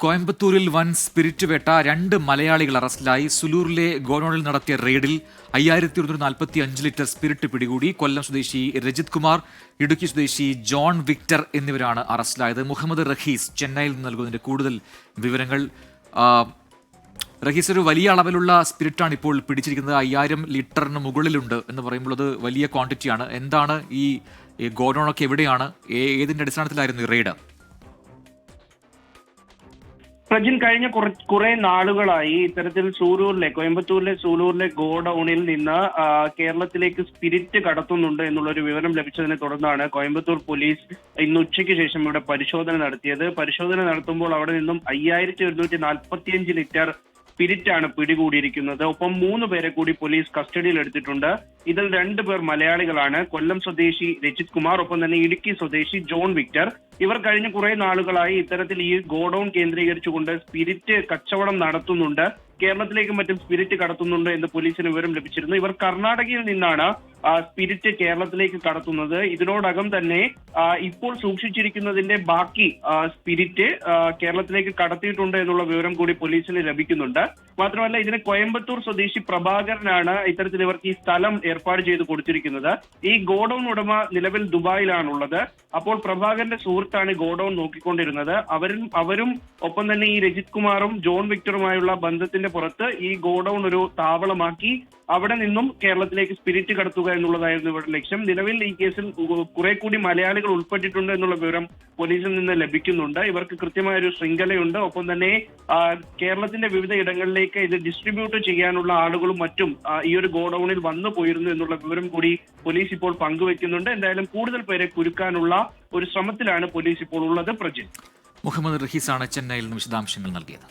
കോയമ്പത്തൂരിൽ വൻ സ്പിരിറ്റ് വേട്ട 2 മലയാളികൾ അറസ്റ്റിലായി. സുലൂറിലെ ഗോഡൌണിൽ നടത്തിയ റെയ്ഡിൽ 5145 ലിറ്റർ സ്പിരിറ്റ് പിടികൂടി. കൊല്ലം സ്വദേശി രജിത് കുമാർ, ഇടുക്കി സ്വദേശി ജോൺ വിക്ടർ എന്നിവരാണ് അറസ്റ്റിലായത്. മുഹമ്മദ് റഹീസ് ചെന്നൈയിൽ നിന്ന് നൽകുന്നതിന്റെ കൂടുതൽ വിവരങ്ങൾ. റഹീസ്, ഒരു വലിയ അളവിലുള്ള സ്പിരിറ്റാണ് ഇപ്പോൾ പിടിച്ചിരിക്കുന്നത്. 5000 ലിറ്ററിന് മുകളിലുണ്ട് എന്ന് പറയുമ്പോൾ അത് വലിയ ക്വാണ്ടിറ്റിയാണ്. എന്താണ് ഈ ഗോഡൌണൊക്കെ എവിടെയാണ്, ഏതിന്റെ അടിസ്ഥാനത്തിലായിരുന്നു ഈ റെയ്ഡ്? പ്രജിൻ, കഴിഞ്ഞ കുറെ നാളുകളായി ഇത്തരത്തിൽ കോയമ്പത്തൂരിലെ സൂലൂരിലെ ഗോഡൌണിൽ നിന്ന് കേരളത്തിലേക്ക് സ്പിരിറ്റ് കടത്തുന്നുണ്ട് എന്നുള്ളൊരു വിവരം ലഭിച്ചതിനെ തുടർന്നാണ് കോയമ്പത്തൂർ പോലീസ് ഇന്ന് ഉച്ചയ്ക്ക് ശേഷം ഇവിടെ പരിശോധന നടത്തിയത്. പരിശോധന നടത്തുമ്പോൾ അവിടെ നിന്നും 5145 ലിറ്റർ സ്പിരിറ്റാണ് പിടികൂടിയിരിക്കുന്നത്. ഒപ്പം 3 പേരെ കൂടി പോലീസ് കസ്റ്റഡിയിൽ എടുത്തിട്ടുണ്ട്. ഇതിൽ 2 പേർ മലയാളികളാണ്. കൊല്ലം സ്വദേശി രജിത് കുമാർ, ഒപ്പം തന്നെ ഇടുക്കി സ്വദേശി ജോൺ വിക്ടർ. ഇവർ കഴിഞ്ഞ കുറെ നാളുകളായി ഇത്തരത്തിൽ ഈ ഗോഡൌൺ കേന്ദ്രീകരിച്ചുകൊണ്ട് സ്പിരിറ്റ് കച്ചവടം നടത്തുന്നുണ്ട്, കേരളത്തിലേക്കും മറ്റും സ്പിരിറ്റ് കടത്തുന്നുണ്ട് എന്ന് പോലീസിന് വിവരം ലഭിച്ചിരുന്നു. ഇവർ കർണാടകയിൽ നിന്നാണ് സ്പിരിറ്റ് കേരളത്തിലേക്ക് കടത്തുന്നത്. ഇതിനോടകം തന്നെ ഇപ്പോൾ സൂക്ഷിച്ചിരിക്കുന്നതിന്റെ ബാക്കി സ്പിരിറ്റ് കേരളത്തിലേക്ക് കടത്തിയിട്ടുണ്ട് എന്നുള്ള വിവരം കൂടി പോലീസിന് ലഭിക്കുന്നുണ്ട്. മാത്രമല്ല, ഇതിന് കോയമ്പത്തൂർ സ്വദേശി പ്രഭാകരനാണ് ഇത്തരത്തിൽ ഇവർക്ക് ഈ സ്ഥലം ഏർപ്പാട് ചെയ്ത് കൊടുത്തിരിക്കുന്നത്. ഈ ഗോഡൌൺ ഉടമ നിലവിൽ ദുബായിലാണുള്ളത്. അപ്പോൾ പ്രഭാകരന്റെ സുഹൃത്താണ് ഗോഡൌൺ നോക്കിക്കൊണ്ടിരുന്നത്. അവരും ഒപ്പം തന്നെ ഈ രജിത് കുമാറും ജോൺ വിക്ടറുമായുള്ള ബന്ധത്തിന്റെ പുറത്ത് ഈ ഗോഡൌൺ ഒരു താവളമാക്കി അവിടെ നിന്നും കേരളത്തിലേക്ക് സ്പിരിറ്റ് കടത്തുക എന്നുള്ളതായിരുന്നു ഇവരുടെ ലക്ഷ്യം. നിലവിൽ ഈ കേസിൽ കുറെ കൂടി മലയാളികൾ ഉൾപ്പെട്ടിട്ടുണ്ട് എന്നുള്ള വിവരം പോലീസിൽ നിന്ന് ലഭിക്കുന്നുണ്ട്. ഇവർക്ക് കൃത്യമായ ഒരു ശൃംഖലയുണ്ട്. ഒപ്പം തന്നെ കേരളത്തിന്റെ വിവിധ ഇടങ്ങളിലേക്ക് ഇത് ഡിസ്ട്രിബ്യൂട്ട് ചെയ്യാനുള്ള ആളുകളും മറ്റും ഈ ഒരു ഗോഡൌണിൽ വന്നു പോയിരുന്നു എന്നുള്ള വിവരം കൂടി പോലീസ് ഇപ്പോൾ പങ്കുവെക്കുന്നുണ്ട്. എന്തായാലും കൂടുതൽ പേരെ കുരുക്കാനുള്ള ഒരു ശ്രമത്തിലാണ് പോലീസ് ഇപ്പോൾ ഉള്ളത്. പ്രജിൻ, മുഹമ്മദ് റഹീസാണ് ചെന്നൈയിൽ നിന്ന് വിശദാംശങ്ങൾ നൽകിയത്.